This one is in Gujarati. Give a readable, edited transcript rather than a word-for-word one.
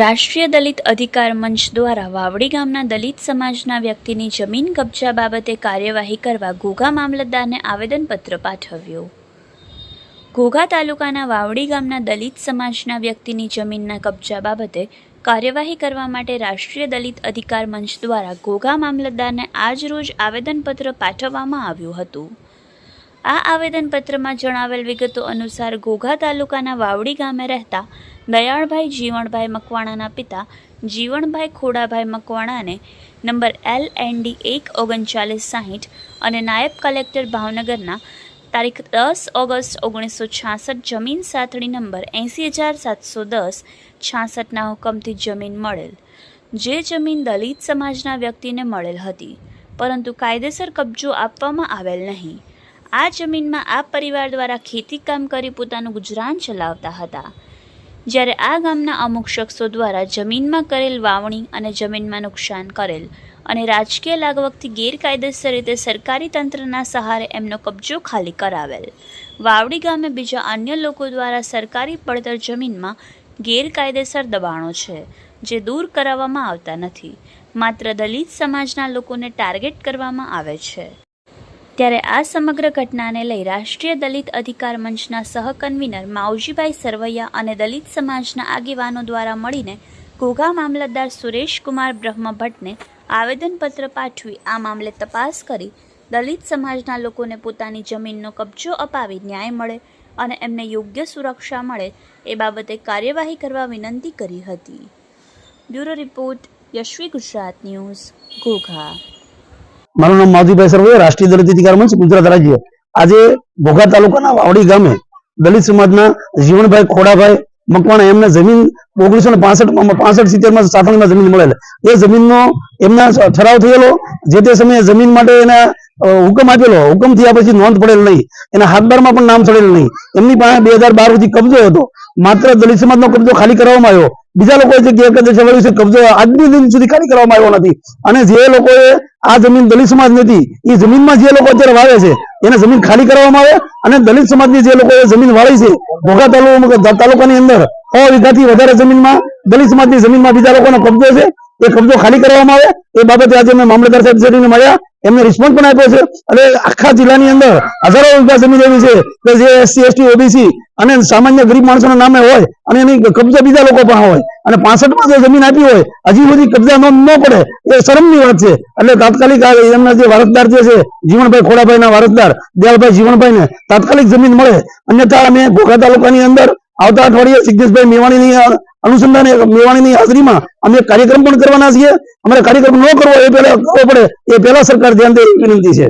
રાષ્ટ્રીય દલિત અધિકાર મંચ દ્વારા વાવડી ગામના દલિત સમાજના વ્યક્તિની જમીન કબજા બાબતે કાર્યવાહી કરવા ઘોઘા મામલતદારને આવેદનપત્ર પાઠવ્યું. ઘોઘા તાલુકાના વાવડી ગામના દલિત સમાજના વ્યક્તિની જમીનના કબજા બાબતે કાર્યવાહી કરવા માટે રાષ્ટ્રીય દલિત અધિકાર મંચ દ્વારા ઘોઘા મામલતદારને આજરોજ આવેદનપત્ર પાઠવવામાં આવ્યું હતું. આ આવેદનપત્રમાં જણાવેલ વિગતો અનુસાર ઘોઘા તાલુકાના વાવડી ગામે રહેતા દયાળભાઈ જીવણભાઈ મકવાણાના પિતા જીવણભાઈ ખોડાભાઈ મકવાણાને નંબર LND 13960 અને નાયબ કલેક્ટર ભાવનગરના તારીખ 10 ઓગસ્ટ 1966 જમીન સાથળી નંબર 80,710 66ના હુકમથી જમીન મળેલ, જે જમીન દલિત સમાજના વ્યક્તિને મળેલ હતી, પરંતુ કાયદેસર કબજો આપવામાં આવેલ નહીં. આ જમીનમાં આ પરિવાર દ્વારા ખેતી કામ કરી પોતાનું ગુજરાન ચલાવતા હતા, જ્યારે આ ગામના અમુક શખ્સો દ્વારા જમીનમાં કરેલ વાવણી અને જમીનમાં નુકસાન કરેલ અને રાજકીય લાગવકથી ગેરકાયદેસર રીતે સરકારી તંત્રના સહારે એમનો કબજો ખાલી કરાવેલ. વાવડી ગામે બીજા અન્ય લોકો દ્વારા સરકારી પડતર જમીનમાં ગેરકાયદેસર દબાણો છે, જે દૂર કરાવવામાં આવતા નથી, માત્ર દલિત સમાજના લોકોને ટાર્ગેટ કરવામાં આવે છે. ત્યારે આ સમગ્ર ઘટનાને લઈ રાષ્ટ્રીય દલિત અધિકાર મંચના સહકન્વીનર માવજીભાઈ સરવૈયા અને દલિત સમાજના આગેવાનો દ્વારા મળીને ઘોઘા મામલતદાર સુરેશકુમાર બ્રહ્મભટ્ટને આવેદનપત્ર પાઠવી આ મામલે તપાસ કરી દલિત સમાજના લોકોને પોતાની જમીનનો કબજો અપાવી ન્યાય મળે અને એમને યોગ્ય સુરક્ષા મળે એ બાબતે કાર્યવાહી કરવા વિનંતી કરી હતી. Bureau report, Yashvi Gujarat news, Ghogha. મારું નામ માવજીભાઈ સરવૈયા, રાષ્ટ્રીય દલિત અધિકાર મંચ ગુજરાત રાજ્ય. આજે ઘોઘા તાલુકાના વાવડી ગામે દલિત સમાજના જીવણભાઈ ખોડાભાઈ મકવાણા એમને જમીન 1965 સાથળીમાં જમીન મળેલ. એ જમીનનો એમના ઠરાવ થયેલો, જે તે સમયે જમીન માટે એના હુકમ આપેલો, હુકમ થયા પછી નોંધ પડેલ નહીં, એના હાથબારમાં પણ નામ ચડેલ નહીં. એમની પાસે 2012 સુધી કબજો હતો, માત્ર દલિત સમાજનો કબજો ખાલી કરવામાં આવ્યો. બીજા લોકોએ જે ગેરકાયદેસર વળ્યું છે કબજો આજની દિન સુધી ખાલી કરવામાં આવ્યો નથી. અને જે લોકોએ આ જમીન દલિત સમાજ નથી, એ જમીનમાં જે લોકો અત્યારે વાવે છે એને જમીન ખાલી કરવામાં આવે અને દલિત સમાજની જે લોકોએ જમીન વાળી છે ઘોઘા તાલુકાની અંદર 100 વીઘાથી વધારે જમીનમાં દલિત સમાજની જમીનમાં બીજા લોકોનો કબજો છે, એ કબજો ખાલી કરવામાં આવે એ બાબતે આજે અમે મામલતદાર સાહેબ શ્રીને મળ્યા, એમને રિસ્પોન્સ પણ આપ્યો છે. અને આખા જિલ્લાની અંદર હજારો વીઘા જમીન એવી છે કે જે SC ST OBC અને સામાન્ય ગરીબ માણસોના નામે હોય અને એની કબજા બીજા લોકો પણ હોય, અને 65માં જે જમીન આપી હોય હજી સુધી કબજા ન પડે એ શરમની વાત છે. એટલે તાત્કાલિક એમના જે વારસદાર જે છે જીવણભાઈ ખોડાભાઈના વારસદાર દયાળભાઈ જીવણભાઈને તાત્કાલિક જમીન મળે, અન્યથા અમે ઘોઘા તાલુકાની અંદર આવતા અઠવાડિયે સિદ્ધેશભાઈ મેવાણીની અનુસંધાને મેવાણીની હાજરીમાં અમે કાર્યક્રમ પણ કરવાના છીએ. અમારે કાર્યક્રમ ન કરવો એ પહેલા કરવો પડે, એ પહેલા સરકાર ધ્યાન દે એવી વિનંતી છે.